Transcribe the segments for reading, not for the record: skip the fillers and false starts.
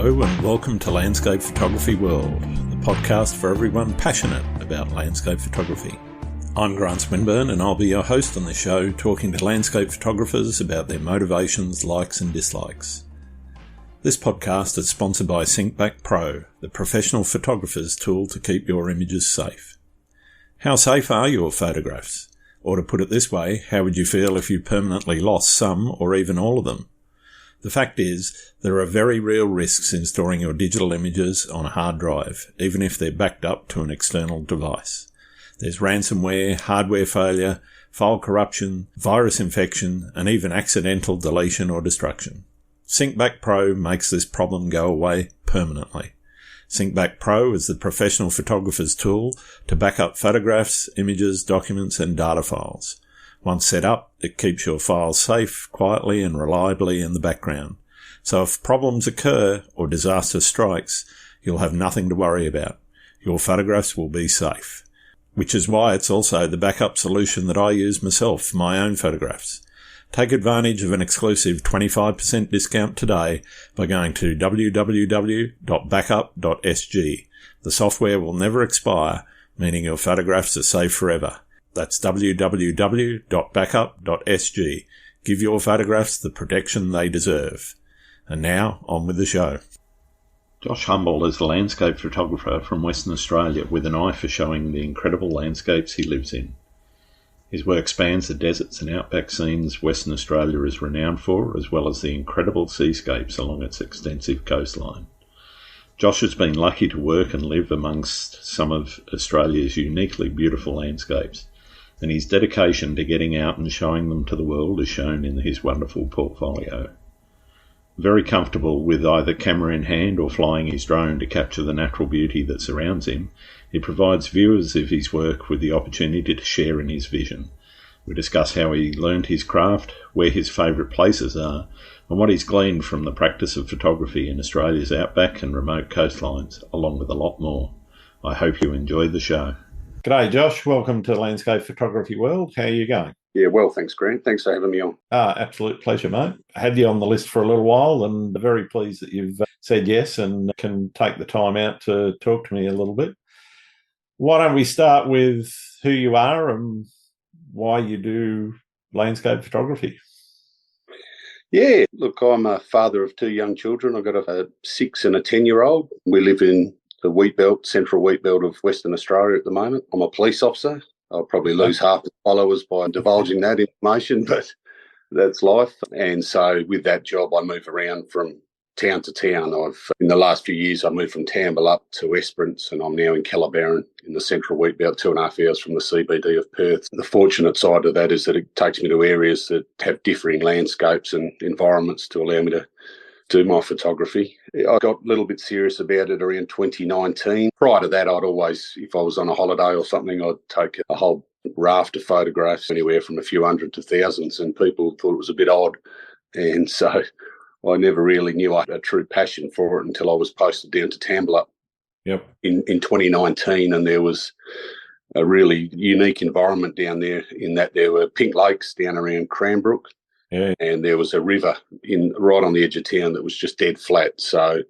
Hello and welcome to Landscape Photography World, the podcast for everyone passionate about landscape photography. I'm Grant Swinburne and I'll be your host on the show, talking to landscape photographers about their motivations, likes and dislikes. This podcast is sponsored by Outback Pro, the professional photographer's tool to keep your images safe. How safe are your photographs? Or to put it this way, how would you feel if you permanently lost some or even all of them? The fact is, there are very real risks in storing your digital images on a hard drive, even if they're backed up to an external device. There's ransomware, hardware failure, file corruption, virus infection, and even accidental deletion or destruction. Outback Pro makes this problem go away permanently. Outback Pro is the professional photographer's tool to back up photographs, images, documents, and data files. Once set up, it keeps your files safe, quietly and reliably in the background. So if problems occur or disaster strikes, you'll have nothing to worry about. Your photographs will be safe. Which is why it's also the backup solution that I use myself for my own photographs. Take advantage of an exclusive 25% discount today by going to www.backup.sg. The software will never expire, meaning your photographs are safe forever. That's www.backup.sg. Give your photographs the protection they deserve. And now, on with the show. Josh Humboldt is a landscape photographer from Western Australia with an eye for showing the incredible landscapes he lives in. His work spans the deserts and outback scenes Western Australia is renowned for, as well as the incredible seascapes along its extensive coastline. Josh has been lucky to work and live amongst some of Australia's uniquely beautiful landscapes, and his dedication to getting out and showing them to the world is shown in his wonderful portfolio. Very comfortable with either camera in hand or flying his drone to capture the natural beauty that surrounds him, he provides viewers of his work with the opportunity to share in his vision. We discuss how he learned his craft, where his favourite places are, and what he's gleaned from the practice of photography in Australia's outback and remote coastlines, along with a lot more. I hope you enjoy the show. G'day Josh, welcome to Landscape Photography World. How are you going? Yeah, well, thanks, Grant. Thanks for having me on. Absolute pleasure, mate. I had you on the list for a little while and very pleased that you've said yes and can take the time out to talk to me a little bit. Why don't we start with who you are and why you do landscape photography? Yeah, look, I'm a father of two young children. I've got a 6 and a 10-year-old. We live in the wheat belt, central wheat belt of Western Australia at the moment. I'm a police officer. I'll probably lose half the followers by divulging that information, but that's life. And so with that job, I move around from town to town. In the last few years, I moved from Tamble up to Esperance, and I'm now in Calabarin in the central wheat belt, 2.5 hours from the CBD of Perth. The fortunate side of that is that it takes me to areas that have differing landscapes and environments to allow me to do my photography. I got a little bit serious about it around 2019. Prior to that, I'd always, if I was on a holiday or something, I'd take a whole raft of photographs, anywhere from a few hundred to thousands, and people thought it was a bit odd. And so I never really knew I had a true passion for it until I was posted down to Tamble in 2019, and there was a really unique environment down there in that there were pink lakes down around Cranbrook. Yeah. And there was a river right on the edge of town that was just dead flat. So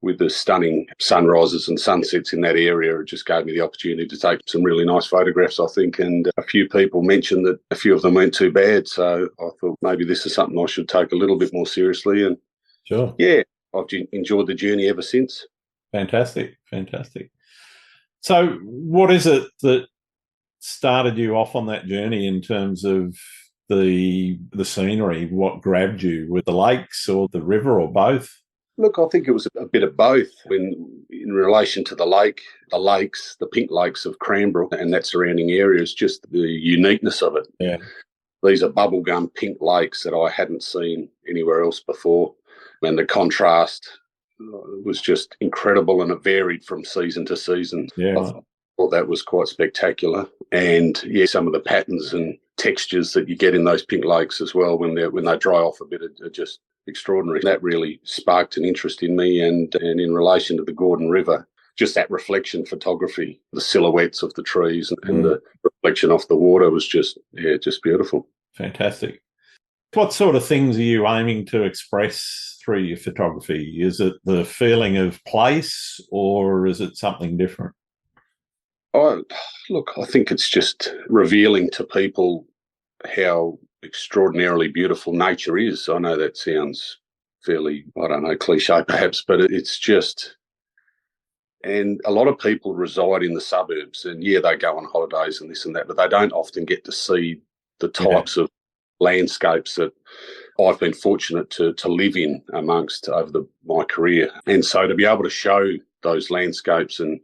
with the stunning sunrises and sunsets in that area, it just gave me the opportunity to take some really nice photographs, I think. And a few people mentioned that a few of them weren't too bad. So I thought maybe this is something I should take a little bit more seriously. And sure, yeah, I've enjoyed the journey ever since. Fantastic. So what is it that started you off on that journey in terms of the scenery? What grabbed you? With the lakes or the river or both? Look, I think it was a bit of both. In relation to the lakes, the pink lakes of Cranbrook and that surrounding area is just the uniqueness of it. Yeah. These are bubblegum pink lakes that I hadn't seen anywhere else before. And the contrast was just incredible, and it varied from season to season. Yeah. I thought that was quite spectacular. And yeah, some of the patterns and textures that you get in those pink lakes as well when they dry off a bit are just extraordinary. That really sparked an interest in me, and in relation to the Gordon River, just that reflection photography, the silhouettes of the trees and the reflection off the water was just beautiful. Fantastic. What sort of things are you aiming to express through your photography? Is it the feeling of place or is it something different? I think it's just revealing to people how extraordinarily beautiful nature is. I know that sounds fairly, I don't know, cliche perhaps, but it's just, and a lot of people reside in the suburbs and yeah, they go on holidays and this and that, but they don't often get to see the types of landscapes that I've been fortunate to live in amongst over my career. And so to be able to show those landscapes and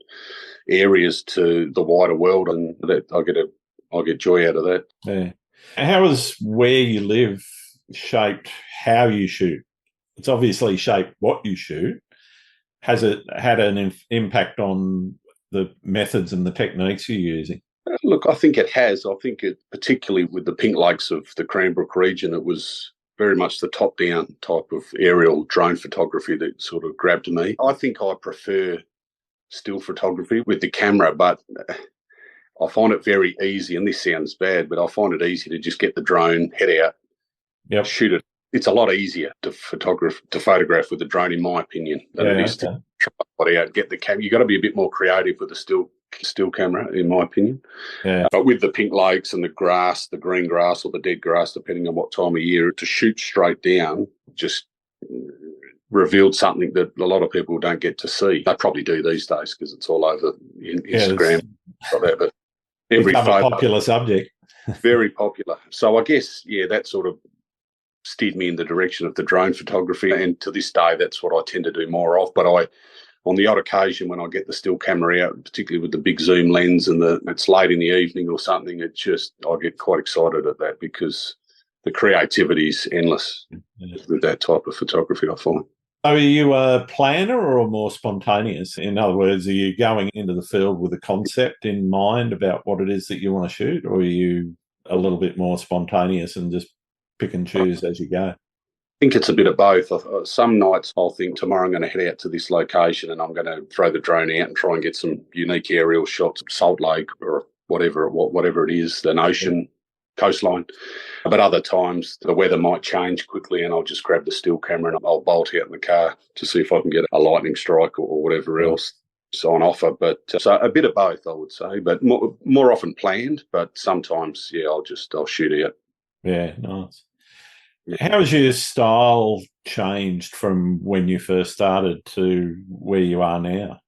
areas to the wider world, and that I get joy out of that. Yeah. How has where you live shaped how you shoot? It's obviously shaped what you shoot. Has it had an impact on the methods and the techniques you're using? Look, I think it has. I think it, particularly with the Pink Lakes of the Cranbrook region, it was very much the top-down type of aerial drone photography that sort of grabbed me. I think I prefer still photography with the camera, but I find it very easy, and this sounds bad, but I find it easy to just get the drone, head out, shoot it. It's a lot easier to photograph with the drone, in my opinion, than it is to try it out, get the camera. You've got to be a bit more creative with a still camera, in my opinion. Yeah. But with the Pink Lakes and the grass, the green grass or the dead grass, depending on what time of year, to shoot straight down just revealed something that a lot of people don't get to see. They probably do these days because it's all over Instagram. But every photo, a popular subject. Very popular. So I guess, yeah, that sort of steered me in the direction of the drone photography. And to this day, that's what I tend to do more of. But on the odd occasion when I get the still camera out, particularly with the big zoom lens and it's late in the evening or something, I get quite excited at that because the creativity is endless with that type of photography, I find. Are you a planner or more spontaneous? In other words, are you going into the field with a concept in mind about what it is that you want to shoot, or are you a little bit more spontaneous and just pick and choose as you go? I think it's a bit of both. Some nights I'll think tomorrow I'm going to head out to this location and I'm going to throw the drone out and try and get some unique aerial shots, Salt Lake or whatever it is, an ocean, coastline. But other times the weather might change quickly and I'll just grab the still camera and I'll bolt out in the car to see if I can get a lightning strike or whatever else is on offer. But so a bit of both, I would say, but more often planned. But sometimes, yeah, I'll shoot out. Yeah, nice. How has your style changed from when you first started to where you are now?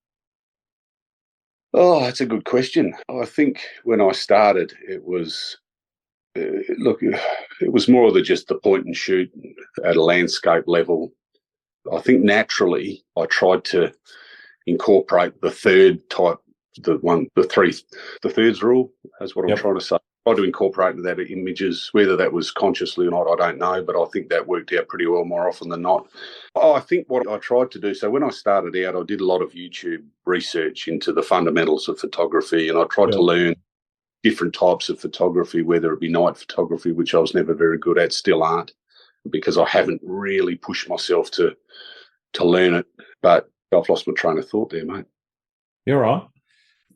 Oh, that's a good question. I think when I started, it was, it was more than just the point and shoot at a landscape level. I think naturally I tried to incorporate the third type, the thirds rule, is what I'm trying to say. I tried to incorporate that images, whether that was consciously or not, I don't know, but I think that worked out pretty well more often than not. I think what I tried to do, so when I started out, I did a lot of YouTube research into the fundamentals of photography, and I tried to learn different types of photography, whether it be night photography, which I was never very good at, still aren't, because I haven't really pushed myself to learn it. But I've lost my train of thought there, mate. You're right.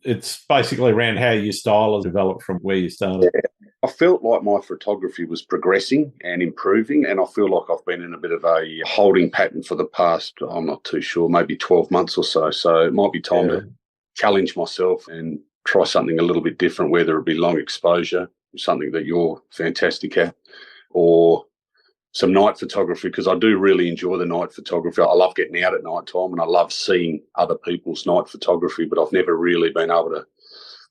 It's basically around how your style has developed from where you started. Yeah. I felt like my photography was progressing and improving, and I feel like I've been in a bit of a holding pattern for the past, I'm not too sure, maybe 12 months or so. So it might be time to challenge myself and try something a little bit different, whether it be long exposure, something that you're fantastic at, or some night photography, because I do really enjoy the night photography. I love getting out at night time and I love seeing other people's night photography, but I've never really been able to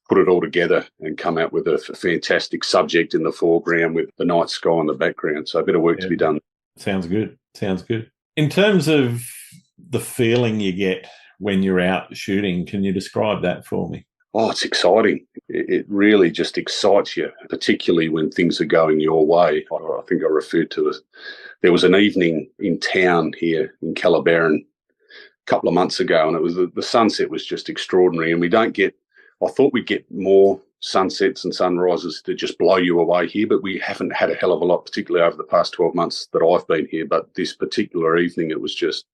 put it all together and come out with a fantastic subject in the foreground with the night sky in the background. So a bit of work to be done. Sounds good. In terms of the feeling you get when you're out shooting, can you describe that for me? Oh, it's exciting. It really just excites you, particularly when things are going your way. I think I referred to it. There was an evening in town here in Calabarin a couple of months ago, and it was the sunset was just extraordinary. And I thought we'd get more sunsets and sunrises to just blow you away here, but we haven't had a hell of a lot, particularly over the past 12 months that I've been here. But this particular evening, it was just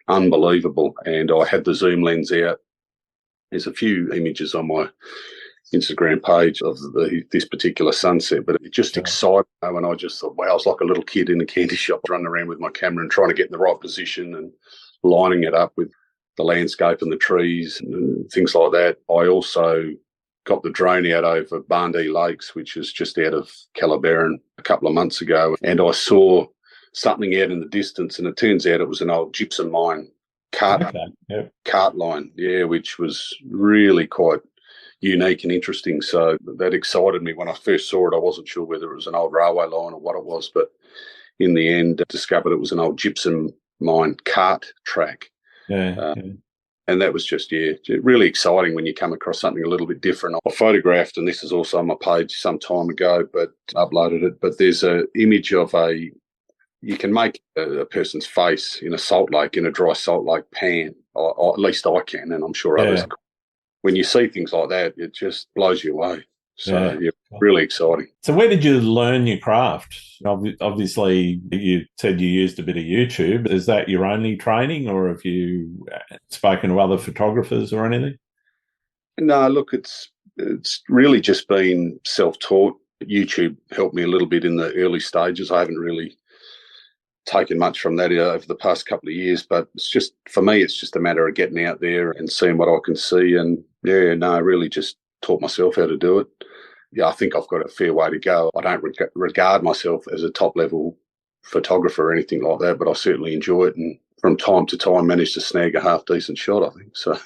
unbelievable. And I had the zoom lens out. There's a few images on my Instagram page of this particular sunset, but it just excited me, and I just thought, wow, I was like a little kid in a candy shop running around with my camera and trying to get in the right position and lining it up with the landscape and the trees and things like that. I also got the drone out over Barndee Lakes, which is just out of Calabarin, a couple of months ago, and I saw something out in the distance, and it turns out it was an old gypsum mine cart line, which was really quite unique and interesting. So that excited me. When I first saw it, I wasn't sure whether it was an old railway line or what it was, but in the end, I discovered it was an old gypsum mine cart track. And that was just, really exciting when you come across something a little bit different. I photographed, and this is also on my page some time ago, but uploaded it. But there's an image of you can make a person's face in a salt lake, in a dry salt lake pan. Or at least I can, and I'm sure others can. When you see things like that, it just blows you away. So, really exciting. So where did you learn your craft? Obviously, you said you used a bit of YouTube. Is that your only training, or have you spoken to other photographers or anything? No, look, it's really just been self-taught. YouTube helped me a little bit in the early stages. I haven't really taken much from that over the past couple of years, but it's just, for me, it's just a matter of getting out there and seeing what I can see. And I really just taught myself how to do it. I think I've got a fair way to go. I don't regard myself as a top-level photographer or anything like that, but I certainly enjoy it, and from time to time manage to snag a half-decent shot, I think. So,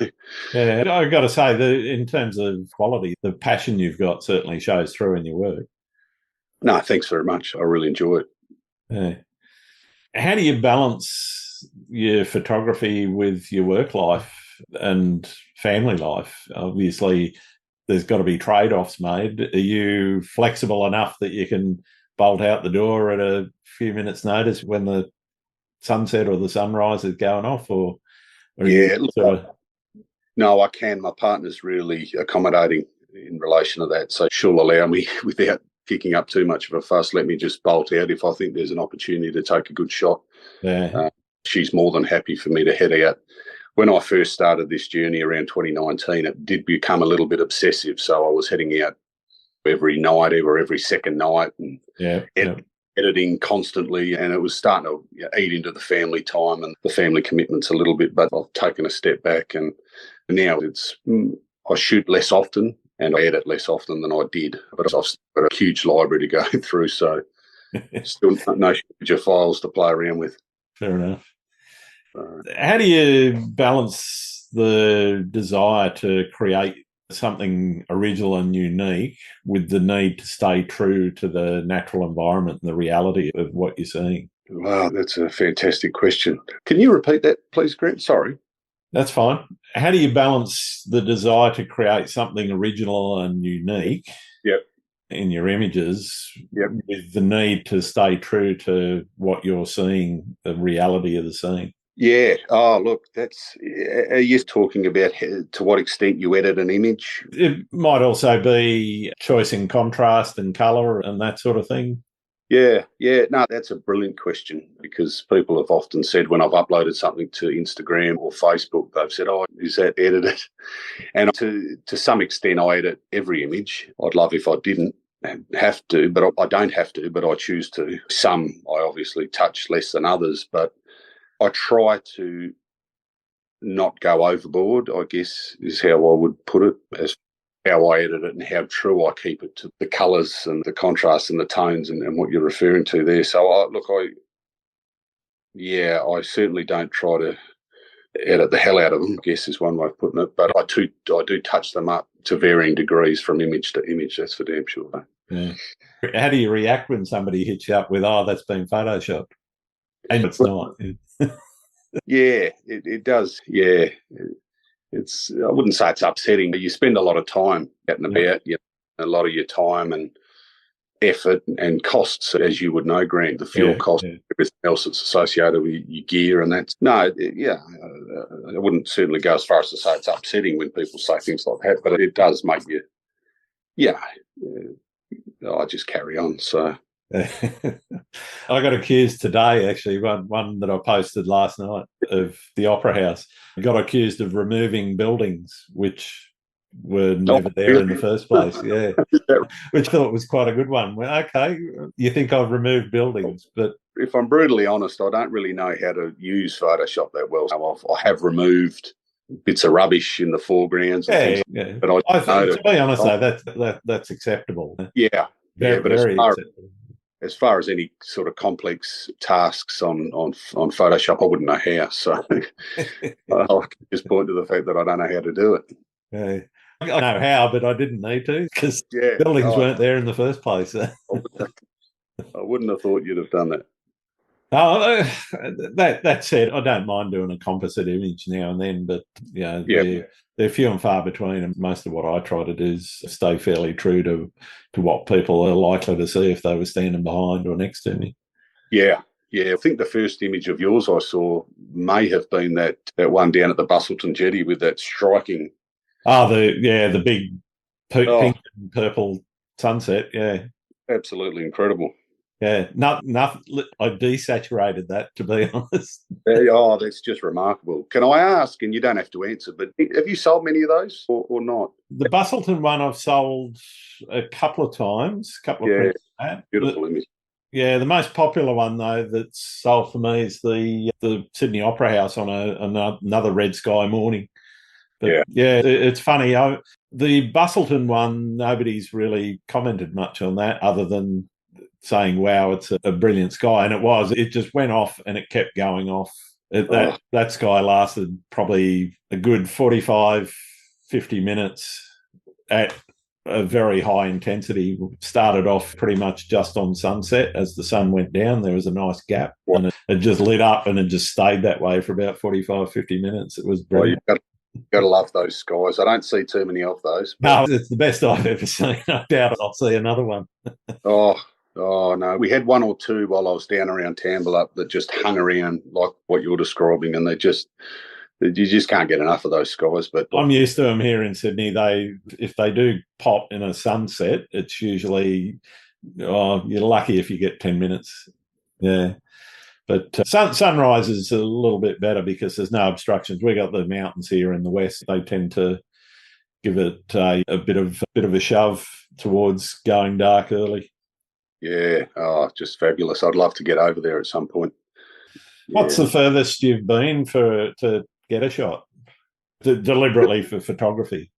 I've got to say, in terms of quality, the passion you've got certainly shows through in your work. No, thanks very much. I really enjoy it. Yeah. How do you balance your photography with your work life and family life? Obviously, there's got to be trade-offs made. Are you flexible enough that you can bolt out the door at a few minutes' notice when the sunset or the sunrise is going off? Or No, I can. My partner's really accommodating in relation to that, so she'll allow me, without kicking up too much of a fuss, let me just bolt out if I think there's an opportunity to take a good shot. She's more than happy for me to head out. When I first started this journey around 2019, it did become a little bit obsessive. So I was heading out every night or every second night and editing constantly, and it was starting to eat into the family time and the family commitments a little bit. But I've taken a step back, and now I shoot less often and I edit less often than I did. But I've got a huge library to go through, so still no shortage of files to play around with. Fair enough. How do you balance the desire to create something original and unique with the need to stay true to the natural environment and the reality of what you're seeing? Wow, that's a fantastic question. Can you repeat that, please, Grant? Sorry. That's fine. How do you balance the desire to create something original and unique in your images with the need to stay true to what you're seeing, the reality of the scene? Yeah. Oh, look, are you talking about to what extent you edit an image? It might also be choice in contrast and colour and that sort of thing. Yeah. No, that's a brilliant question, because people have often said when I've uploaded something to Instagram or Facebook, they've said, "Oh, is that edited?" And to some extent, I edit every image. I'd love if I didn't have to, but I don't have to, but I choose to. Some I obviously touch less than others, but I try to not go overboard, I guess, is how I would put it, as how I edit it and how true I keep it to the colours and the contrast and the tones and what you're referring to there. So, I certainly don't try to edit the hell out of them, I guess is one way of putting it. But I do touch them up to varying degrees from image to image, that's for damn sure. Yeah. How do you react when somebody hits you up with, "Oh, that's been photoshopped"? And it's not. Yeah, it does. Yeah. I wouldn't say it's upsetting, but you spend a lot of time out and about, a lot of your time and effort and costs, as you would know, Grant, the fuel cost, everything else that's associated with your gear, and that's, I wouldn't certainly go as far as to say it's upsetting when people say things like that, but it does make you, I just carry on, so. I got accused today, actually, one that I posted last night, of the Opera House. I got accused of removing buildings, which were never there in the first place. Yeah, which I thought was quite a good one. Well, okay, you think I've removed buildings, but if I'm brutally honest, I don't really know how to use Photoshop that well. I have removed bits of rubbish in the foregrounds and things, but I think, to be honest, though, that's acceptable. Yeah, very, but very acceptable. As far as any sort of complex tasks on Photoshop, I wouldn't know how. So I'll just point to the fact that I don't know how to do it. Yeah. I know how, but I didn't need to because buildings weren't there in the first place. I wouldn't have thought you'd have done that. Oh, that said, I don't mind doing a composite image now and then, but they're few and far between, and most of what I try to do is stay fairly true to what people are likely to see if they were standing behind or next to me. Yeah. I think the first image of yours I saw may have been that one down at the Bustleton Jetty with that striking. Oh, the big pink and purple sunset. Yeah, absolutely incredible. Yeah, nothing. I desaturated that, to be honest. That's just remarkable. Can I ask, and you don't have to answer, but have you sold many of those or not? The Bustleton one I've sold a couple of times, prints of that. Beautiful image. Yeah, the most popular one, though, that's sold for me is the Sydney Opera House on another red sky morning. But it's funny. The Bustleton one, nobody's really commented much on that other than saying, wow, it's a brilliant sky. And it was. It just went off and it kept going off. That sky lasted probably a good 45, 50 minutes at a very high intensity. Started off pretty much just on sunset. As the sun went down, there was a nice gap and it just lit up and it just stayed that way for about 45, 50 minutes. It was brilliant. You've got to love those skies. I don't see too many of those. No, it's the best I've ever seen. I doubt I'll see another one. Oh, no. We had one or two while I was down around Tambalup that just hung around like what you're describing, and you just can't get enough of those skies. But I'm used to them here in Sydney. If they do pop in a sunset, it's usually, you're lucky if you get 10 minutes. Yeah. But sunrise is a little bit better because there's no obstructions. We got the mountains here in the west. They tend to give it a bit of a shove towards going dark early. Yeah, just fabulous. I'd love to get over there at some point. What's the furthest you've been to get a shot deliberately for photography?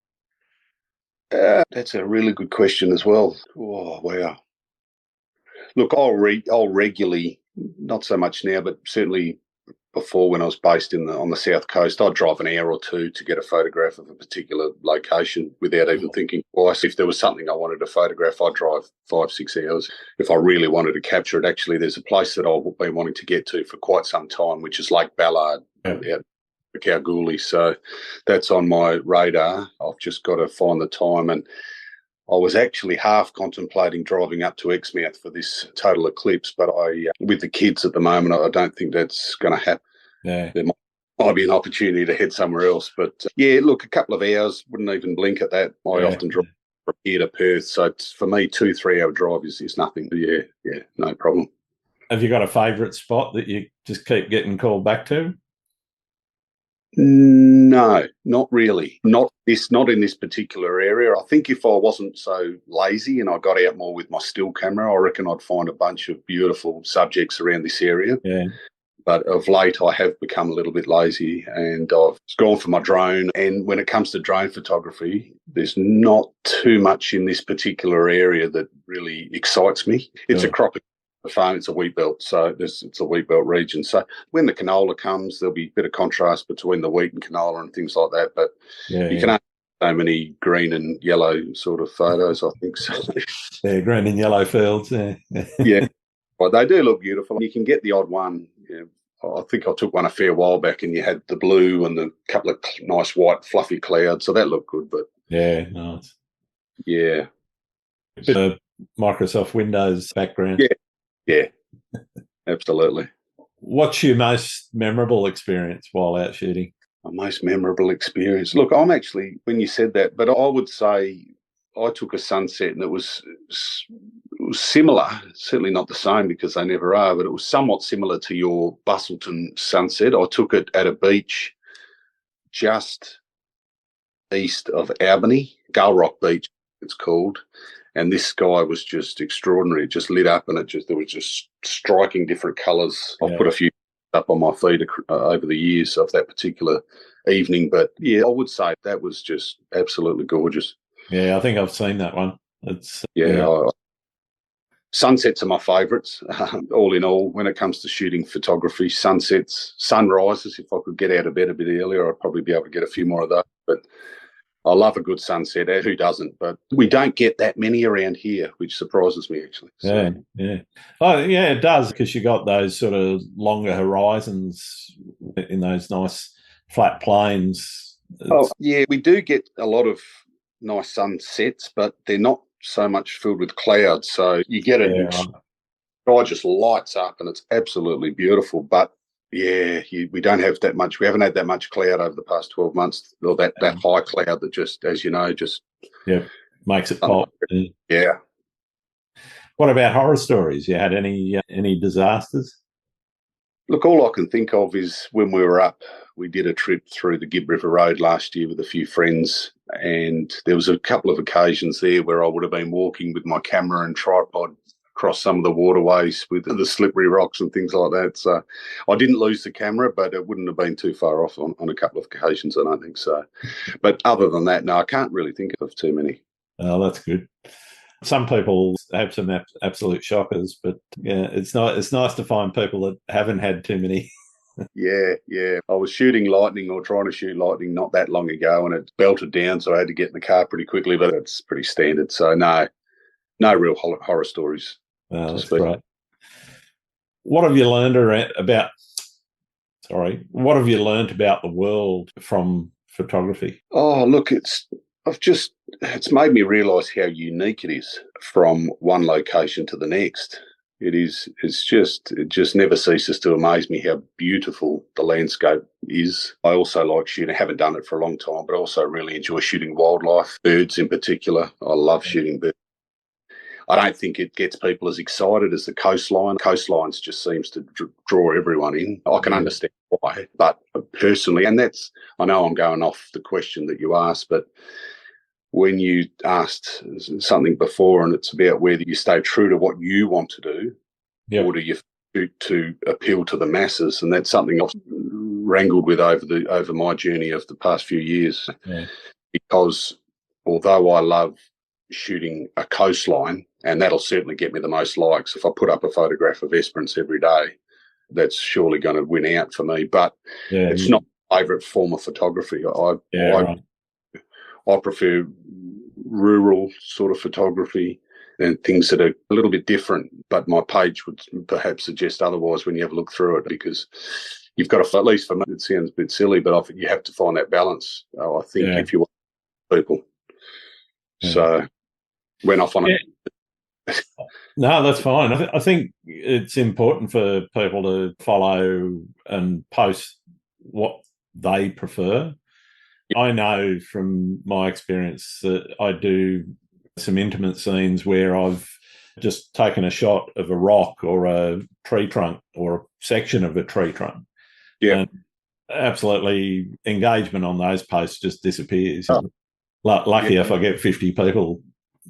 That's a really good question as well. Oh, wow. Look, I'll regularly, not so much now, but certainly before when I was based on the south coast, I'd drive an hour or two to get a photograph of a particular location without even thinking twice. If there was something I wanted to photograph, I'd drive 5-6 hours. If I really wanted to capture it, actually, there's a place that I've been wanting to get to for quite some time, which is Lake Ballard out for Kalgoorlie. So that's on my radar. I've just got to find the time. And I was actually half contemplating driving up to Exmouth for this total eclipse, but with the kids at the moment, I don't think that's going to happen. Yeah. There might be an opportunity to head somewhere else. But look, a couple of hours, wouldn't even blink at that. I often drive from here to Perth. So for me, 2-3 hour drive is nothing. Yeah, no problem. Have you got a favourite spot that you just keep getting called back to? No, not really. Not in this particular area. I think if I wasn't so lazy and I got out more with my still camera, I reckon I'd find a bunch of beautiful subjects around this area. Yeah. But of late, I have become a little bit lazy and I've gone for my drone. And when it comes to drone photography, there's not too much in this particular area that really excites me. It's a crop farm, it's a wheat belt, so it's a wheat belt region. So when the canola comes, there'll be a bit of contrast between the wheat and canola and things like that. But you can only so many green and yellow sort of photos, I think. So. Yeah, green and yellow fields. Yeah, but they do look beautiful. You can get the odd one. I think I took one a fair while back, and you had the blue and the couple of nice white fluffy clouds, so that looked good. But nice. Yeah, a bit of Microsoft Windows background. Yeah, absolutely. What's your most memorable experience while out shooting? My most memorable experience? Look, I'm actually, when you said that, but I would say I took a sunset and it was similar, certainly not the same because they never are, but it was somewhat similar to your Bustleton sunset. I took it at a beach just east of Albany, Gull Rock Beach, it's called. And this sky was just extraordinary. It just lit up, and there was just striking different colours. I've put a few up on my feed over the years of that particular evening. But yeah, I would say that was just absolutely gorgeous. Yeah, I think I've seen that one. It's sunsets are my favourites. All in all, when it comes to shooting photography, sunsets, sunrises. If I could get out of bed a bit earlier, I'd probably be able to get a few more of those. But I love a good sunset. Who doesn't? But we don't get that many around here, which surprises me, actually. So. Yeah. Oh, yeah, it does, because you got those sort of longer horizons in those nice flat plains. Yeah, we do get a lot of nice sunsets, but they're not so much filled with clouds. So you get sky just lights up, and it's absolutely beautiful. But yeah, we don't have that much. We haven't had that much cloud over the past 12 months, or that high cloud that just, as you know, just makes it pop. Yeah. What about horror stories? You had any disasters? Look, all I can think of is when we were up, we did a trip through the Gibb River Road last year with a few friends, and there was a couple of occasions there where I would have been walking with my camera and tripod across some of the waterways with the slippery rocks and things like that. So I didn't lose the camera, but it wouldn't have been too far off on a couple of occasions, I don't think so. But other than that, no, I can't really think of too many. Oh, that's good. Some people have some absolute shockers, but yeah, it's nice to find people that haven't had too many. Yeah. I was shooting lightning, or trying to shoot lightning, not that long ago, and it belted down, so I had to get in the car pretty quickly, but it's pretty standard. So no real horror stories. Oh, that's great. What have you learned about the world from photography? Oh, look, it's made me realise how unique it is from one location to the next. It just never ceases to amaze me how beautiful the landscape is. I also like shooting. I haven't done it for a long time, but I also really enjoy shooting wildlife, birds in particular. I love shooting birds. I don't think it gets people as excited as the coastline. Coastlines just seems to draw everyone in. I can understand why, but personally, and I know I'm going off the question that you asked, but when you asked something before, and it's about whether you stay true to what you want to do, or do you shoot to appeal to the masses, and that's something I've wrangled with over my journey of the past few years. Because although I love shooting a coastline, and that'll certainly get me the most likes. If I put up a photograph of Esperance every day, that's surely going to win out for me. But it's not my favourite form of photography. I prefer rural sort of photography and things that are a little bit different. But my page would perhaps suggest otherwise when you have a look through it, because you've got to, at least for me, it sounds a bit silly, but you have to find that balance, I think, if you want people. So went off on it. No, that's fine. I think it's important for people to follow and post what they prefer. I know from my experience that I do some intimate scenes where I've just taken a shot of a rock or a tree trunk or a section of a tree trunk. Yeah. And absolutely, engagement on those posts just disappears. Lucky if I get 50 people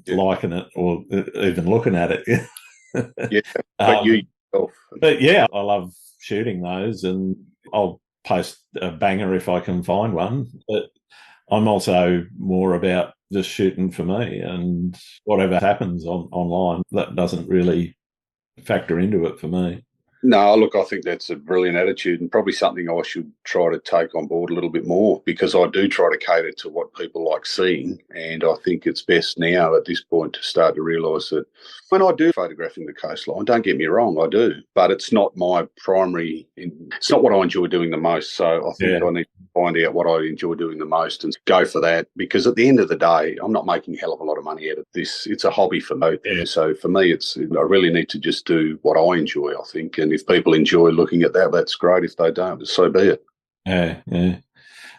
liking it or even looking at it. But yeah, I love shooting those, and I'll post a banger if I can find one. But I'm also more about just shooting for me, and whatever happens online, that doesn't really factor into it for me. No, look, I think that's a brilliant attitude, and probably something I should try to take on board a little bit more, because I do try to cater to what people like seeing. And I think it's best now at this point to start to realise that when I do photographing the coastline, don't get me wrong, I do, but it's not my primary, it's not what I enjoy doing the most. So I think I need to find out what I enjoy doing the most and go for that, because at the end of the day, I'm not making a hell of a lot of money out of this. It's a hobby for me. So for me, I really need to just do what I enjoy, I think. And if people enjoy looking at that, that's great. If they don't, so be it. Yeah.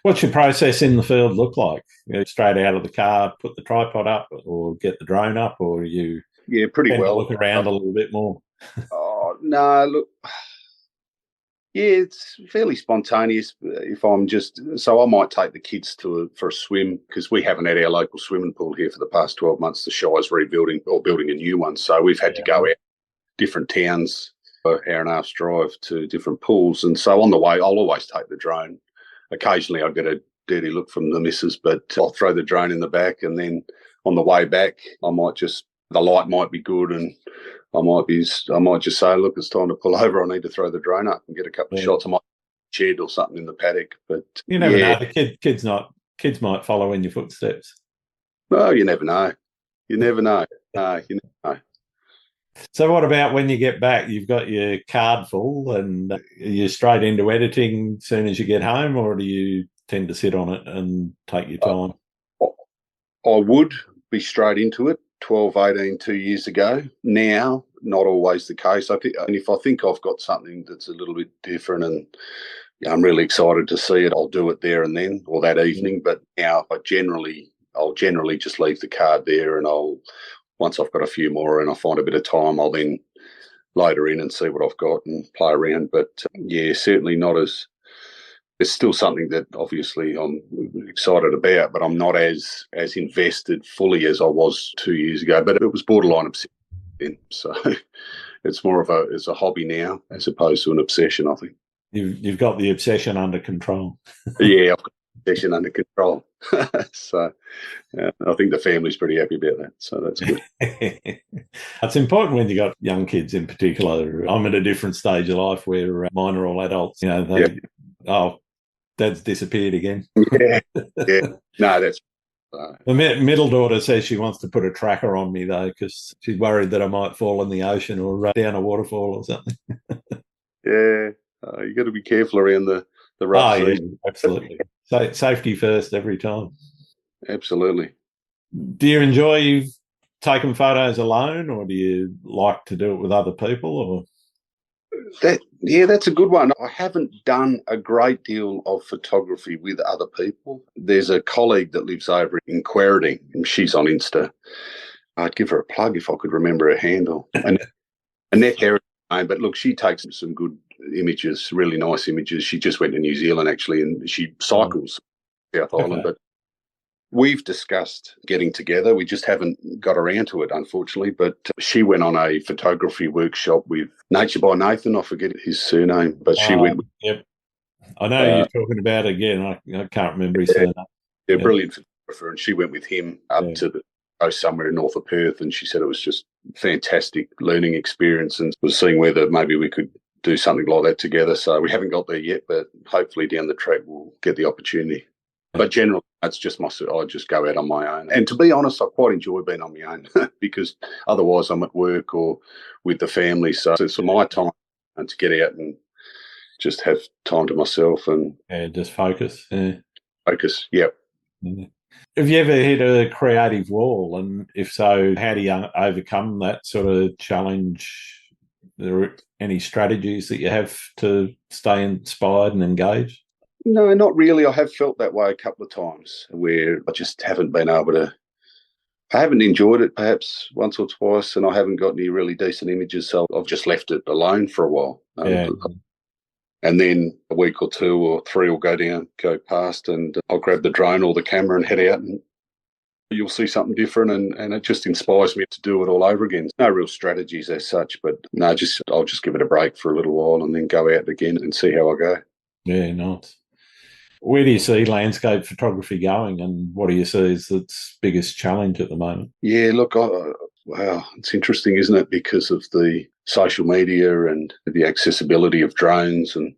What's your process in the field look like? Straight out of the car, put the tripod up, or get the drone up, or you pretty well look around a little bit more? No, look, Yeah, it's fairly spontaneous. If I'm so I might take the kids for a swim because we haven't had our local swimming pool here for the past 12 months. The Shire's rebuilding or building a new one. So we've had to go out different towns for an hour and a half's drive to different pools. And so on the way, I'll always take the drone. Occasionally I'll get a dirty look from the missus, but I'll throw the drone in the back. And then on the way back, the light might be good and I might just say, look, it's time to pull over. I need to throw the drone up and get a couple of shots. I might shed or something in the paddock. But you never know. The kids might follow in your footsteps. Well, you never know. You never know. You never know. So what about when you get back? You've got your card full and you're straight into editing as soon as you get home, or do you tend to sit on it and take your time? I would be straight into it 12, 18, 2 years ago. Now, not always the case. And if I think I've got something that's a little bit different and I'm really excited to see it, I'll do it there and then or that evening. But now I'll generally just leave the card there and once I've got a few more and I find a bit of time, I'll then load her in and see what I've got and play around. But certainly not as. It's still something that obviously I'm excited about, but I'm not as invested fully as I was 2 years ago. But it was borderline obsession then, so it's more of a hobby now as opposed to an obsession. I think you've got the obsession under control. Yeah, I've got the obsession under control. So I think the family's pretty happy about that. So that's good. It's important when you got young kids in particular. I'm at a different stage of life where mine are all adults. Dad's disappeared again. Yeah. No, that's. The middle daughter says she wants to put a tracker on me, though, because she's worried that I might fall in the ocean or run down a waterfall or something. Yeah, you got to be careful around the rough sea. Yeah, absolutely. Safety first every time. Absolutely. Do you enjoy taking photos alone, or do you like to do it with other people? Or that's a good one. I haven't done a great deal of photography with other people. There's a colleague that lives over in Quairading, and she's on Insta. I'd give her a plug if I could remember her handle. And Annette Heritage, but look, she takes some good images, really nice images. She just went to New Zealand, actually, and she cycles South Island. But we've discussed getting together. We just haven't got around to it, unfortunately. But she went on a photography workshop with Nature by Nathan. I forget his surname, but she went with. Yep. I know you're talking about again. I can't remember his surname. Yeah, brilliant photographer. And she went with him up to the coast somewhere north of Perth. And she said it was just fantastic learning experience and was seeing whether maybe we could do something like that together. So we haven't got there yet, but hopefully down the track we'll get the opportunity. But generally, it's just I just go out on my own. And to be honest, I quite enjoy being on my own because otherwise I'm at work or with the family. So it's my time to get out and just have time to myself and just focus. Focus, yep. Mm-hmm. Have you ever hit a creative wall? And if so, how do you overcome that sort of challenge? Are there any strategies that you have to stay inspired and engaged? No, not really. I have felt that way a couple of times where I just haven't been able to. I haven't enjoyed it perhaps once or twice, and I haven't got any really decent images, so I've just left it alone for a while. And then a week or 2 or 3 will go past, and I'll grab the drone or the camera and head out, and you'll see something different, and it just inspires me to do it all over again. No real strategies as such, but no, I'll just give it a break for a little while and then go out again and see how I go. Yeah, nice. Where do you see landscape photography going, and what do you see as its biggest challenge at the moment? Yeah, look, wow, it's interesting, isn't it? Because of the social media and the accessibility of drones and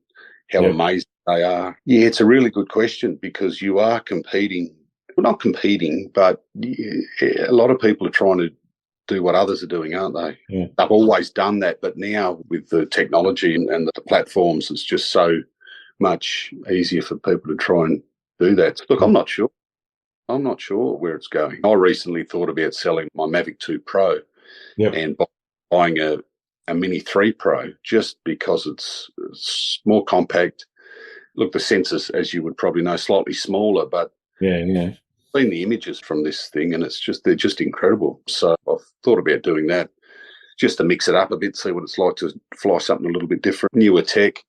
how amazing they are. Yeah, it's a really good question because you are competing. Well, not competing, but a lot of people are trying to do what others are doing, aren't they? Yeah. They've always done that, but now with the technology and the platforms, it's just so much easier for people to try and do that. Look, I'm not sure. I'm not sure where it's going. I recently thought about selling my Mavic 2 Pro and buying a Mini 3 Pro just because it's more compact. Look, the sensors, as you would probably know, slightly smaller, but I've seen the images from this thing and they're just incredible. So I've thought about doing that just to mix it up a bit, see what it's like to fly something a little bit different, newer tech.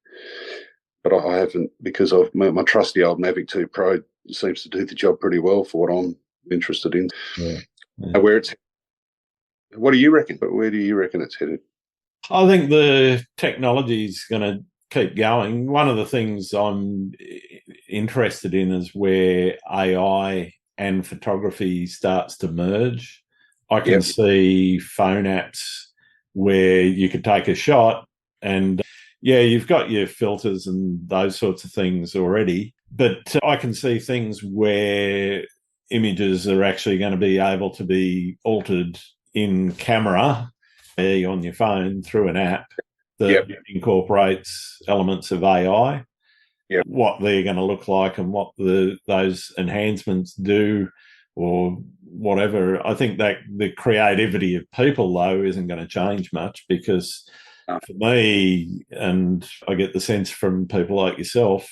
but I haven't, because of my trusty old Mavic 2 Pro seems to do the job pretty well for what I'm interested in. Yeah. What do you reckon? But where do you reckon it's headed? I think the technology is going to keep going. One of the things I'm interested in is where AI and photography starts to merge. I can see phone apps where you could take a shot and, yeah, you've got your filters and those sorts of things already, but I can see things where images are actually going to be able to be altered in camera on your phone through an app that incorporates elements of AI. What they're going to look like and what those enhancements do or whatever. I think that the creativity of people, though, isn't going to change much, because for me, and I get the sense from people like yourself,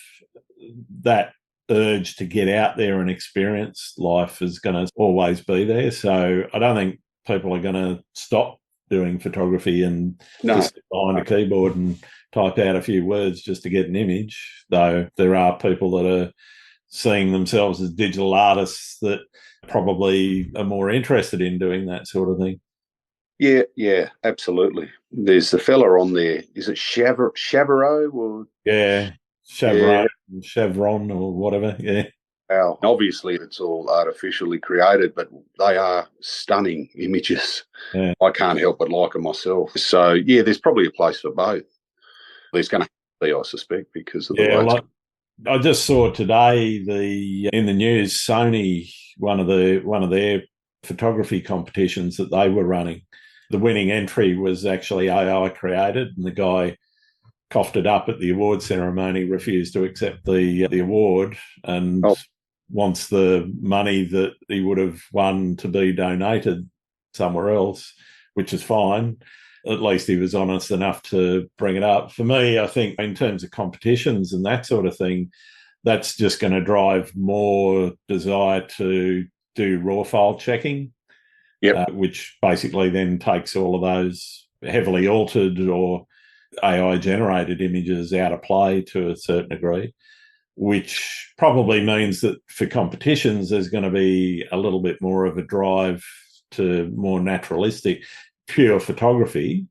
that urge to get out there and experience life is going to always be there. So I don't think people are going to stop doing photography and just sit behind a keyboard and type out a few words just to get an image, though there are people that are seeing themselves as digital artists that probably are more interested in doing that sort of thing. Yeah, absolutely. There's the fella on there. Is it Chavarro? Or Chevron or whatever. Yeah. Well, obviously, it's all artificially created, but they are stunning images. Yeah. I can't help but like them myself. So, yeah, there's probably a place for both. There's going to be, I suspect, because of the way I just saw today in the news, Sony, one of their photography competitions that they were running, the winning entry was actually AI created, and the guy coughed it up at the award ceremony, refused to accept the award, and wants the money that he would have won to be donated somewhere else, which is fine. At least he was honest enough to bring it up. For me, I think in terms of competitions and that sort of thing, that's just going to drive more desire to do raw file checking, which basically then takes all of those heavily altered or AI-generated images out of play to a certain degree, which probably means that for competitions, there's going to be a little bit more of a drive to more naturalistic, pure photography.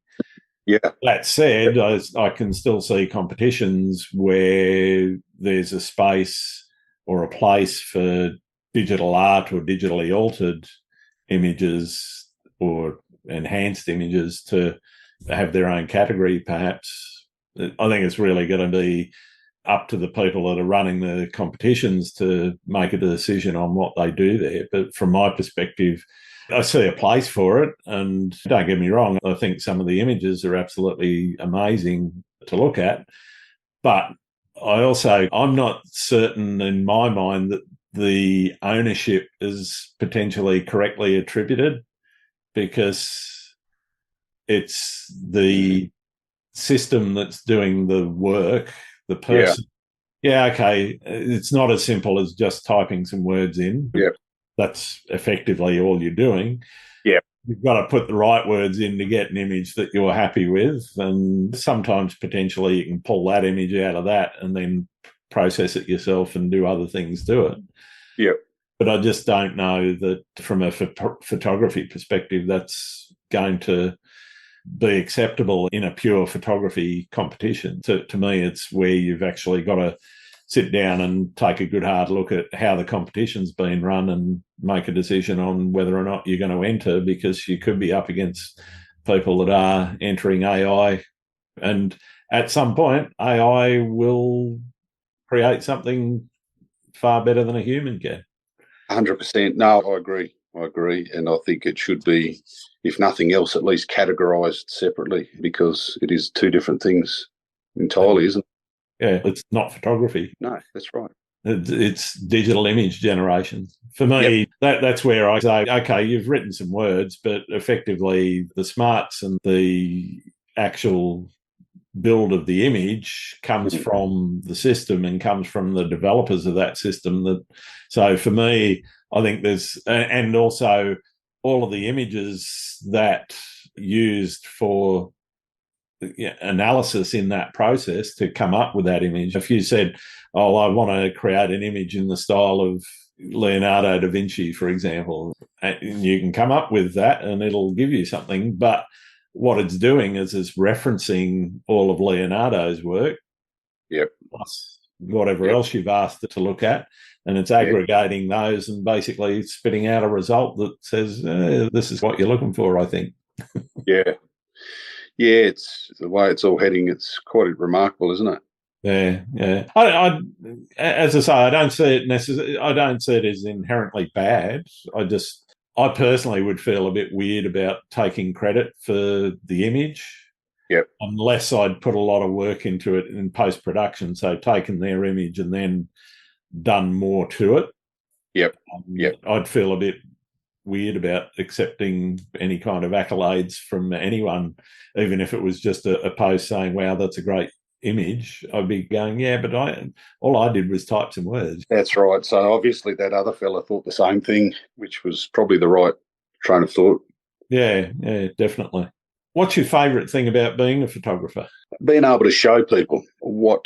Yeah. That said, I can still see competitions where there's a space or a place for digital art or digitally altered images or enhanced images to have their own category, perhaps. I think it's really going to be up to the people that are running the competitions to make a decision on what they do there. But from my perspective, I see a place for it. And don't get me wrong, I think some of the images are absolutely amazing to look at. But I'm not certain in my mind that the ownership is potentially correctly attributed, because it's the system that's doing the work, the person. Yeah, okay, it's not as simple as just typing some words in. Yeah. That's effectively all you're doing. Yeah. You've got to put the right words in to get an image that you're happy with. And sometimes potentially you can pull that image out of that and then process it yourself and do other things to it. Yeah. But I just don't know that from a photography perspective, that's going to be acceptable in a pure photography competition. To me, it's where you've actually got to sit down and take a good hard look at how the competition's been run and make a decision on whether or not you're going to enter, because you could be up against people that are entering AI. And at some point, AI will create something far better than a human can. 100%. No, I agree. And I think it should be, if nothing else, at least categorised separately, because it is two different things entirely, isn't it? Yeah, it's not photography. No, that's right. It's digital image generation. For me, that's where I say, okay, you've written some words, but effectively the smarts and the actual build of the image comes from the system and comes from the developers of that system. So for me, I think and also all of the images that used for analysis in that process to come up with that image. If you said, oh, I want to create an image in the style of Leonardo da Vinci, for example, and you can come up with that and it'll give you something. But what it's doing is it's referencing all of Leonardo's work, plus whatever else you've asked it to look at, and it's aggregating those and basically spitting out a result that says, this is what you're looking for, I think. Yeah, it's the way it's all heading. It's quite remarkable, isn't it? Yeah. I as I say, I don't see it I don't see it as inherently bad. I personally would feel a bit weird about taking credit for the image. Yep. Unless I'd put a lot of work into it in post-production, so taken their image and then done more to it. Yep. I'd feel a bit weird about accepting any kind of accolades from anyone, even if it was just a post saying, wow, that's a great image. I'd be going, yeah, but all I did was type some words. That's right. So obviously that other fella thought the same thing, which was probably the right train of thought. Yeah, definitely. What's your favourite thing about being a photographer? Being able to show people what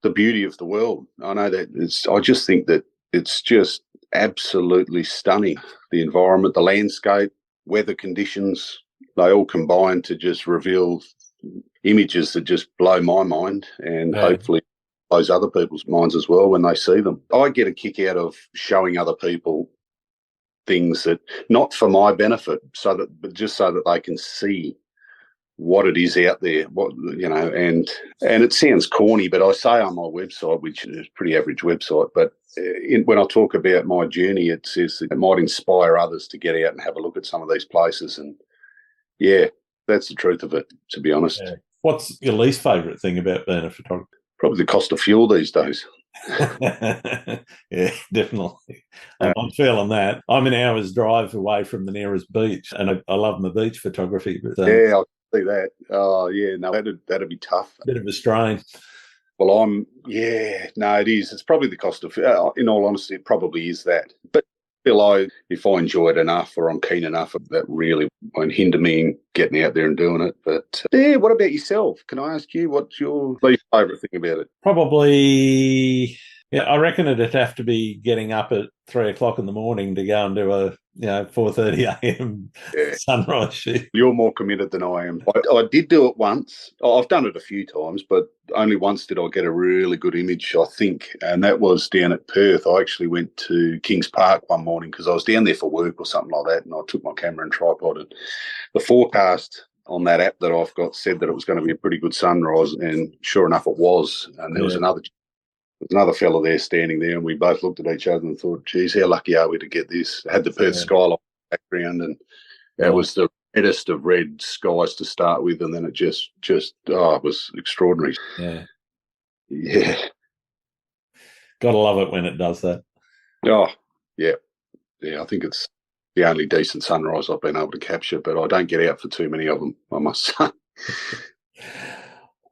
the beauty of the world. I know that I just think that it's just absolutely stunning. The environment, the landscape, weather conditions, they all combine to just reveal images that just blow my mind and hopefully blows other people's minds as well when they see them. I get a kick out of showing other people things that, not for my benefit, but just so that they can see what it is out there, and it sounds corny, but I say on my website, which is a pretty average website, but when I talk about my journey, it says that it might inspire others to get out and have a look at some of these places. And yeah, that's the truth of it, to be honest. Yeah. What's your least favourite thing about being a photographer? Probably the cost of fuel these days. Yeah, definitely. I'm feeling that. I'm an hour's drive away from the nearest beach, and I love my beach photography. But yeah, I'll see that. Oh, yeah, no, that'd be tough. Bit of a strain. Well, it is. It's probably the cost of, in all honesty, it probably is that. But still, if I enjoy it enough or I'm keen enough, that really won't hinder me in getting out there and doing it. But what about yourself? Can I ask you, what's your least favourite thing about it? Probably, I reckon it'd have to be getting up at 3 o'clock in the morning to go and do a 4:30 a.m. sunrise shoot. You're more committed than I am. I did do it once. I've done it a few times, but only once did I get a really good image, I think, and that was down at Perth. I actually went to Kings Park one morning because I was down there for work or something like that, and I took my camera and tripod, and the forecast on that app that I've got said that it was going to be a pretty good sunrise, and sure enough it was. And there was another fella there standing there, and we both looked at each other and thought, geez, how lucky are we to get this? It had the Perth skyline background, and it was the reddest of red skies to start with, and then it just it was extraordinary. Yeah. Gotta love it when it does that. Oh, yeah. I think it's the only decent sunrise I've been able to capture, but I don't get out for too many of them, I must say.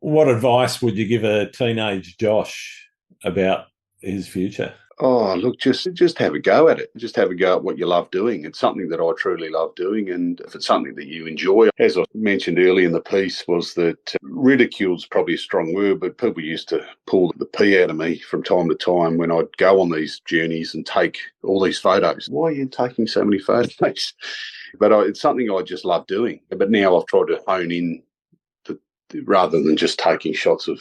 What advice would you give a teenage Josh about his future? Oh, look, just have a go at it. Just have a go at what you love doing. It's something that I truly love doing, and if it's something that you enjoy, as I mentioned earlier in the piece, was that ridicule's probably a strong word, but people used to pull the pee out of me from time to time when I'd go on these journeys and take all these photos. Why are you taking so many photos? But it's something I just love doing. But now I've tried to hone in rather than just taking shots of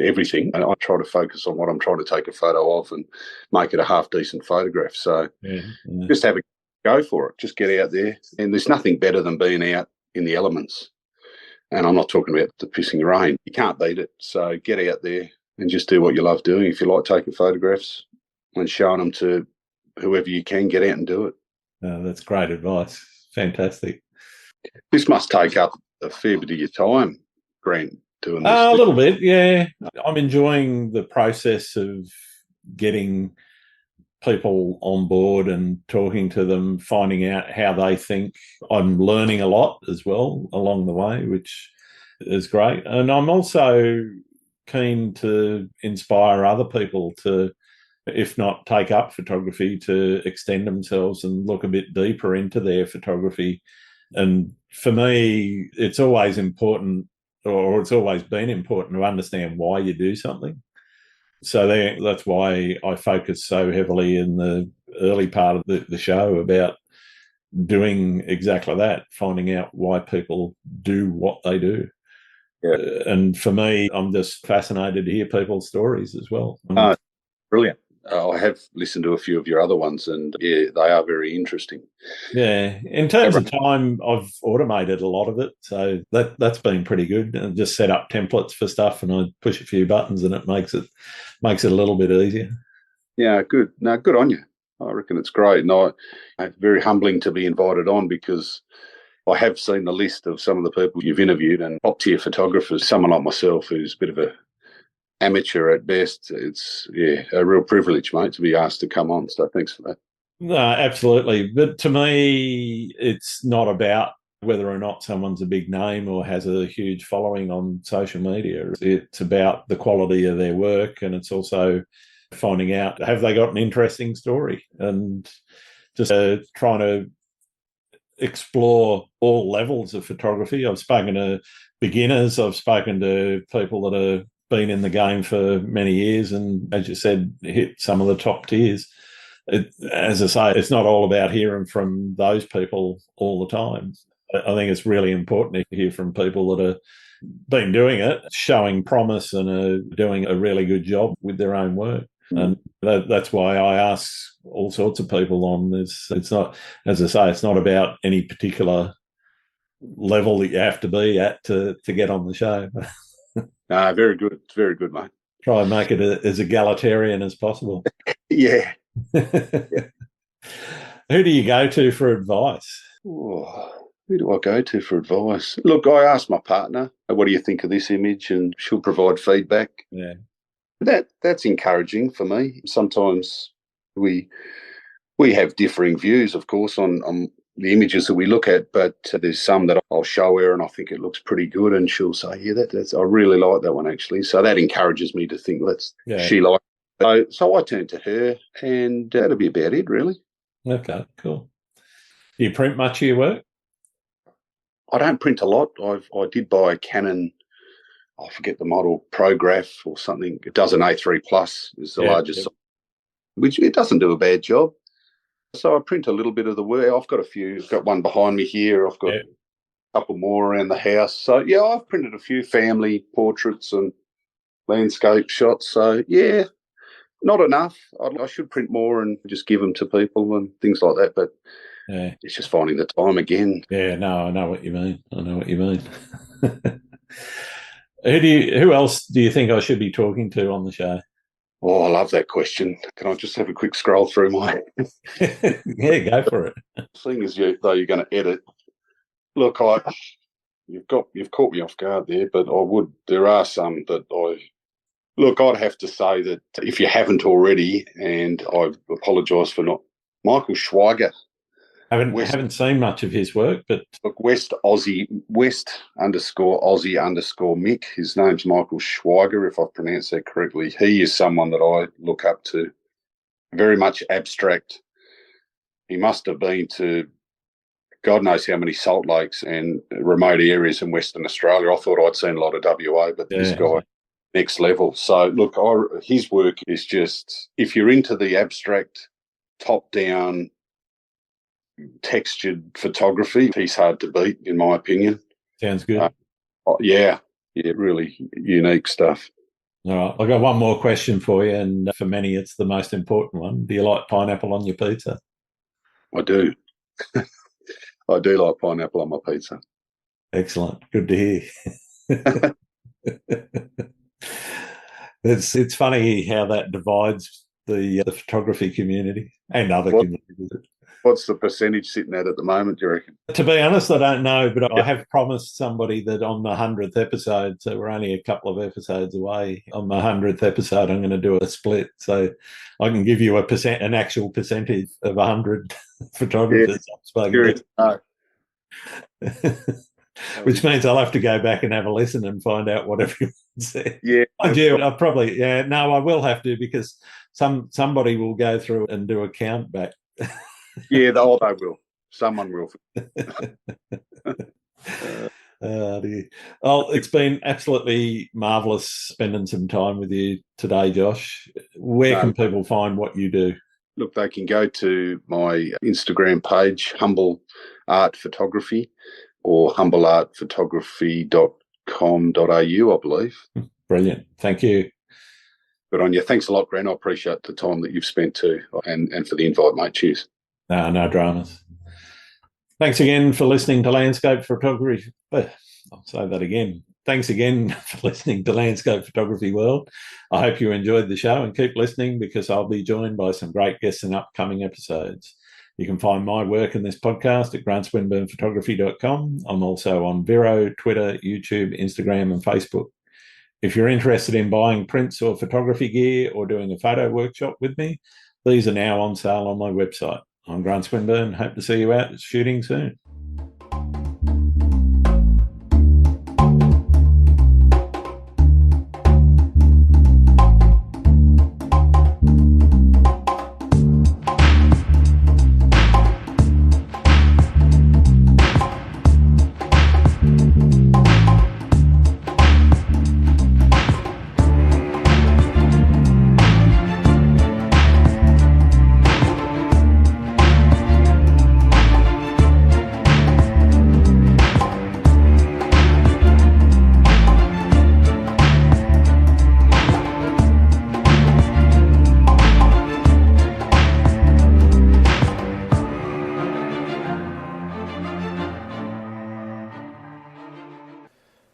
everything. I try to focus on what I'm trying to take a photo of and make it a half-decent photograph. So just have a go for it. Just get out there. And there's nothing better than being out in the elements. And I'm not talking about the pissing rain. You can't beat it. So get out there and just do what you love doing. If you like taking photographs and showing them to whoever you can, get out and do it. That's great advice. Fantastic. This must take up a fair bit of your time, Grant, doing this. A little bit, yeah. I'm enjoying the process of getting people on board and talking to them, finding out how they think. I'm learning a lot as well along the way, which is great. And I'm also keen to inspire other people to, if not take up photography, to extend themselves and look a bit deeper into their photography. And for me, it's always important or it's always been important to understand why you do something. So that's why I focus so heavily in the early part of the show about doing exactly that, finding out why people do what they do. Yeah. And for me, I'm just fascinated to hear people's stories as well. Brilliant. I have listened to a few of your other ones, and yeah, they are very interesting. Yeah, in terms of time, I've automated a lot of it, so that's been pretty good. I just set up templates for stuff, and I push a few buttons, and it makes it a little bit easier. Yeah, good. No, good on you. I reckon it's great. And it's very humbling to be invited on, because I have seen the list of some of the people you've interviewed, and top tier photographers, someone like myself who's a bit of a amateur at best. It's a real privilege, mate, to be asked to come on. So thanks for that. No, absolutely. But to me, it's not about whether or not someone's a big name or has a huge following on social media. It's about the quality of their work, and it's also finding out, have they got an interesting story, and just trying to explore all levels of photography. I've spoken to beginners, I've spoken to people that have been in the game for many years, and as you said, hit some of the top tiers. As I say, it's not all about hearing from those people all the time. I think it's really important to hear from people that have been doing it, showing promise, and are doing a really good job with their own work. And that's why I ask all sorts of people on this. It's not, as I say, it's not about any particular level that you have to be at to get on the show. Very good. It's very good, mate. Try and make it as egalitarian as possible. Yeah. Who do you go to for advice? Oh, who do I go to for advice? Look, I asked my partner, what do you think of this image? And she'll provide feedback. Yeah. That's encouraging for me. Sometimes we have differing views, of course, on the images that we look at, but there's some that I'll show her and I think it looks pretty good, and she'll say, yeah, that's I really like that one, actually. So that encourages me to think, she likes it. So I turn to her, and that'll be about it, really. Okay, cool. Do you print much of your work? I don't print a lot. I did buy a Canon, I forget the model, Prograph or something. It does an A3 Plus, is the largest, which it doesn't do a bad job. So I print a little bit of the work. I've got one behind me here. I've got a couple more around the house. So, yeah, I've printed a few family portraits and landscape shots. So, yeah, not enough. I should print more and just give them to people and things like that. But it's just finding the time again. Yeah, no, I know what you mean. Who else do you think I should be talking to on the show? Oh, I love that question. Can I just have a quick scroll through my... Yeah, go for it. Seeing as though you're going to edit, look, you've caught me off guard there, but there are some that I'd have to say that if you haven't already, and I apologise for not, Michael Schweiger. I haven't seen much of his work, but look, West _Aussie Mick. His name's Michael Schweiger, if I've pronounced that correctly. He is someone that I look up to. Very much abstract. He must have been to God knows how many salt lakes and remote areas in Western Australia. I thought I'd seen a lot of WA, but this guy, next level. So look, his work is just, if you're into the abstract, top-down, textured photography, he's hard to beat, in my opinion. Sounds good. Really unique stuff. All right, I've got one more question for you, and for many it's the most important one. Do you like pineapple on your pizza? I do. I do like pineapple on my pizza. Excellent. Good to hear. It's funny how that divides the photography community and other communities. What's the percentage sitting at the moment, do you reckon? To be honest, I don't know, but I have promised somebody that on the 100th episode, so we're only a couple of episodes away, on the 100th episode I'm going to do a split. So I can give you an actual percentage of 100 photographers I've spoken to. Which means I'll have to go back and have a listen and find out what everyone said. Yeah. I will have to, because somebody will go through and do a count back. Yeah, they will. Someone will. Dear. Oh, it's been absolutely marvellous spending some time with you today, Josh. Where can people find what you do? Look, they can go to my Instagram page, Humble Art Photography, or humbleartphotography.com.au, I believe. Brilliant. Thank you. Good on you. Thanks a lot, Grant. I appreciate the time that you've spent too, and for the invite, mate. Cheers. No dramas. Thanks again for listening to Landscape Photography. I'll say that again. Thanks again for listening to Landscape Photography World. I hope you enjoyed the show and keep listening because I'll be joined by some great guests in upcoming episodes. You can find my work in this podcast at grantswinburnphotography.com. I'm also on Vero, Twitter, YouTube, Instagram, and Facebook. If you're interested in buying prints or photography gear or doing a photo workshop with me, these are now on sale on my website. I'm Grant Swinburne. Hope to see you out shooting soon.